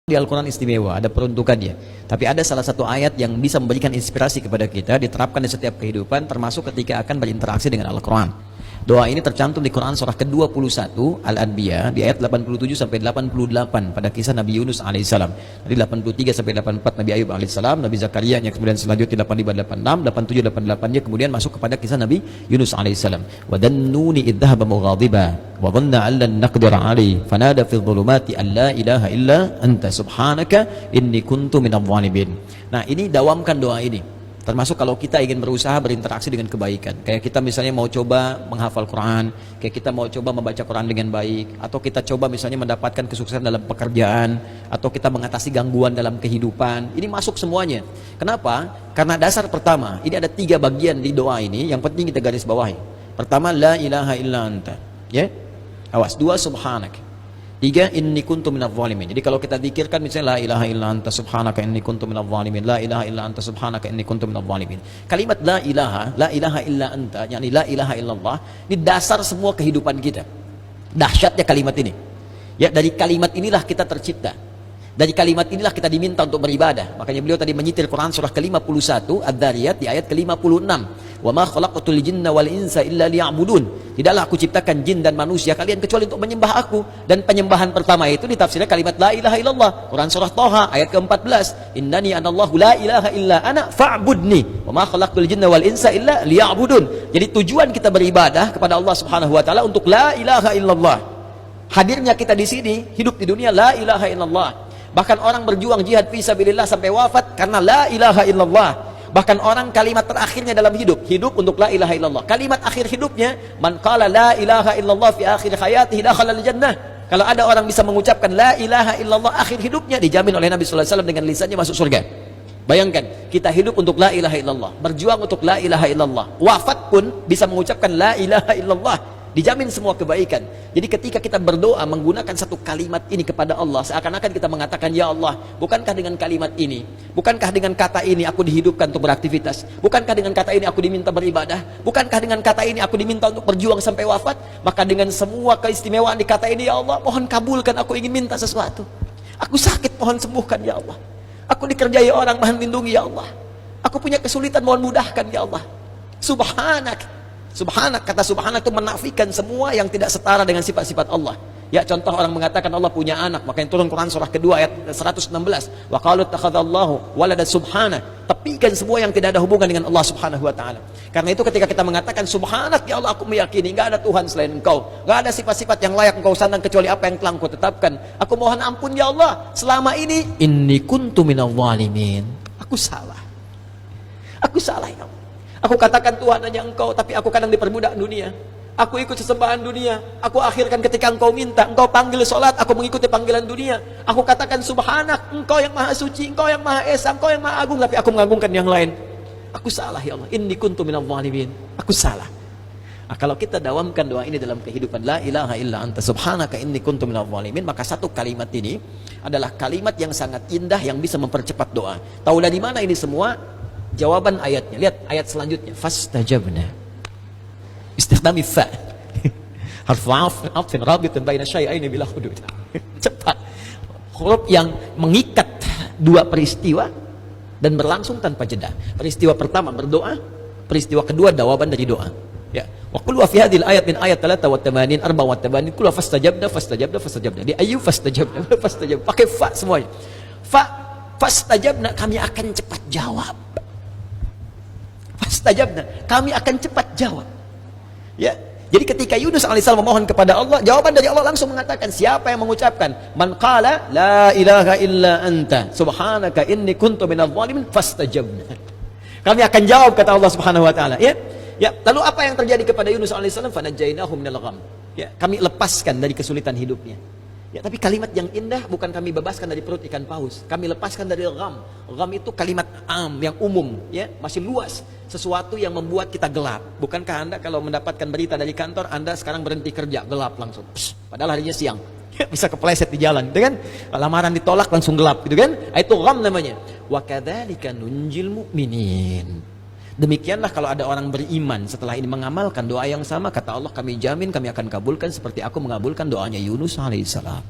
Di Al-Quran istimewa, ada peruntukannya. Tapi ada salah satu ayat yang bisa memberikan inspirasi kepada kita, diterapkan di setiap kehidupan, termasuk ketika akan berinteraksi dengan Al-Quran. Doa ini tercantum di Quran surah ke-21 Al-Anbiya di ayat 87 sampai 88 pada kisah Nabi Yunus alaihissalam. Dari 83 sampai 84 Nabi Ayub alaihissalam, Nabi Zakaria yang kemudian selanjutnya 85 86, 87 88-nya kemudian masuk kepada kisah Nabi Yunus alaihissalam. Wa dannuni idh dhahaba mughadiba wa dhanna an lan naqdir alaihi fanada fi dhulumati an la ilaha illa anta subhanaka inni kuntu minadh dhalimin. Nah, ini dawamkan doa ini. Termasuk kalau kita ingin berusaha berinteraksi dengan kebaikan. Kayak kita misalnya mau coba menghafal Quran, kayak kita mau coba membaca Quran dengan baik, atau kita coba misalnya mendapatkan kesuksesan dalam pekerjaan, atau kita mengatasi gangguan dalam kehidupan. Ini masuk semuanya. Kenapa? Karena dasar pertama, ini ada 3 bagian di doa ini yang penting kita garis bawahi. Pertama, la ilaha illa anta. Ya? Awas. 2, subhanak. 3, inni kuntu minadh dhalimin. Jadi kalau kita zikirkan misalnya la ilaha illa anta subhanaka inni kuntu minadh dhalimin, la ilaha illa anta subhanaka inni kuntu minadh dhalimin. Kalimat la ilaha illa anta, yakni la ilaha illallah, ini dasar semua kehidupan kita. Dahsyatnya kalimat ini. Ya, dari kalimat inilah kita tercipta. Dari kalimat inilah kita diminta untuk beribadah. Makanya beliau tadi menyitir Quran surah ke-51 Ad-Dhariyat di ayat ke-56. Wa ma khalaqatul jinna wal insa illa liya'budun. Tidaklah aku ciptakan jin dan manusia kalian kecuali untuk menyembah aku. Dan penyembahan pertama itu ditafsirkan kalimat la ilaha illallah. Quran surah Thaha ayat ke-14. Innani anallahu la ilaha illa ana fa'budni. Wa ma khalaqatul jinna wal insa illa liya'budun. Jadi tujuan kita beribadah kepada Allah Subhanahu wa taala untuk la ilaha illallah. Hadirnya kita di sini, hidup di dunia la ilaha illallah. Bahkan orang berjuang jihad fisabilillah sampai wafat karena la ilaha illallah. Bahkan orang kalimat terakhirnya dalam hidup untuk la ilaha illallah. Kalimat akhir hidupnya, man qala la ilaha illallah fi akhir hayatihi dakhala al-jannah. Kalau ada orang bisa mengucapkan la ilaha illallah akhir hidupnya, dijamin oleh Nabi sallallahu alaihi wasallam dengan lisannya masuk surga. Bayangkan, kita hidup untuk la ilaha illallah, berjuang untuk la ilaha illallah. Wafat pun bisa mengucapkan la ilaha illallah. Dijamin semua kebaikan. Jadi ketika kita berdoa menggunakan satu kalimat ini kepada Allah, seakan-akan kita mengatakan, ya Allah, bukankah dengan kalimat ini, bukankah dengan kata ini aku dihidupkan untuk beraktivitas, bukankah dengan kata ini aku diminta beribadah, bukankah dengan kata ini aku diminta untuk berjuang sampai wafat, maka dengan semua keistimewaan di kata ini, ya Allah, mohon kabulkan, aku ingin minta sesuatu. Aku sakit, mohon sembuhkan, ya Allah. Aku dikerjai orang, mohon lindungi, ya Allah. Aku punya kesulitan, mohon mudahkan, ya Allah. Subhanak. Subhanak, kata subhanak itu menafikan semua yang tidak setara dengan sifat-sifat Allah. Ya, contoh orang mengatakan Allah punya anak, makanya turun Quran surah kedua ayat 116. Wa qalu takhadzallahu walada subhana. Tepikan semua yang tidak ada hubungan dengan Allah Subhanahu wa taala. Karena itu ketika kita mengatakan subhanak, ya Allah, aku meyakini enggak ada Tuhan selain Engkau. Enggak ada sifat-sifat yang layak Engkau sandang kecuali apa yang telah Engkau tetapkan. Aku mohon ampun, ya Allah, selama ini inni kuntu minadh dhalimin. Aku salah. Aku salah, ya Allah. Aku katakan Tuhan hanya Engkau, tapi aku kadang diperbudak dunia. Aku ikut sesembahan dunia. Aku akhirkan ketika Engkau minta, Engkau panggil sholat, aku mengikuti panggilan dunia. Aku katakan subhanak, Engkau yang maha suci, Engkau yang maha esa, Engkau yang maha agung, tapi aku mengagungkan yang lain. Aku salah, ya Allah. Inni kuntu minadh dhalimin. Aku salah. Nah, kalau kita dawamkan doa ini dalam kehidupan, la ilaha illa anta subhanaka inni kuntu minadh dhalimin, maka satu kalimat ini adalah kalimat yang sangat indah yang bisa mempercepat doa. Tahu dari mana ini semua? Jawaban ayatnya, lihat ayat selanjutnya, fastajabna. Istikhdami fa. Harfu 'athfin rabitun baina syai'aini bila hudud. Cepat. Huruf yang mengikat dua peristiwa dan berlangsung tanpa jeda. Peristiwa pertama berdoa, peristiwa kedua jawaban dari doa. Ya. Wa qul wa fi hadhil ayat min ayat 83 84 qul fastajabna. Di Ayyub fastajabna. Pakai fa semuanya. Fastajabna, kami akan cepat jawab. Fastajabna, kami akan cepat jawab. Ya. Jadi ketika Yunus alaihissalam memohon kepada Allah, jawaban dari Allah langsung mengatakan, siapa yang mengucapkan man qala la ilaha illa anta subhanaka inni kuntu minadh dhalimin fastajabna. Kami akan jawab, kata Allah Subhanahu wa taala, ya. Ya, lalu apa yang terjadi kepada Yunus alaihissalam? Fanajjainahu minal gham. Ya, kami lepaskan dari kesulitan hidupnya. Ya, tapi kalimat yang indah bukan kami bebaskan dari perut ikan paus. Kami lepaskan dari gham. Gham itu kalimat yang umum, ya, masih luas. Sesuatu yang membuat kita gelap. Bukankah Anda kalau mendapatkan berita dari kantor, Anda sekarang berhenti kerja, gelap langsung. Padahal harinya siang. Ya, bisa kepleset di jalan, gitu kan? Lamaran ditolak langsung gelap, gitu kan? Itu gham namanya. Wa kadzalika nunjil mu'minin. Demikianlah kalau ada orang beriman setelah ini mengamalkan doa yang sama, kata Allah, kami jamin kami akan kabulkan seperti aku mengabulkan doanya Yunus alaihissalam.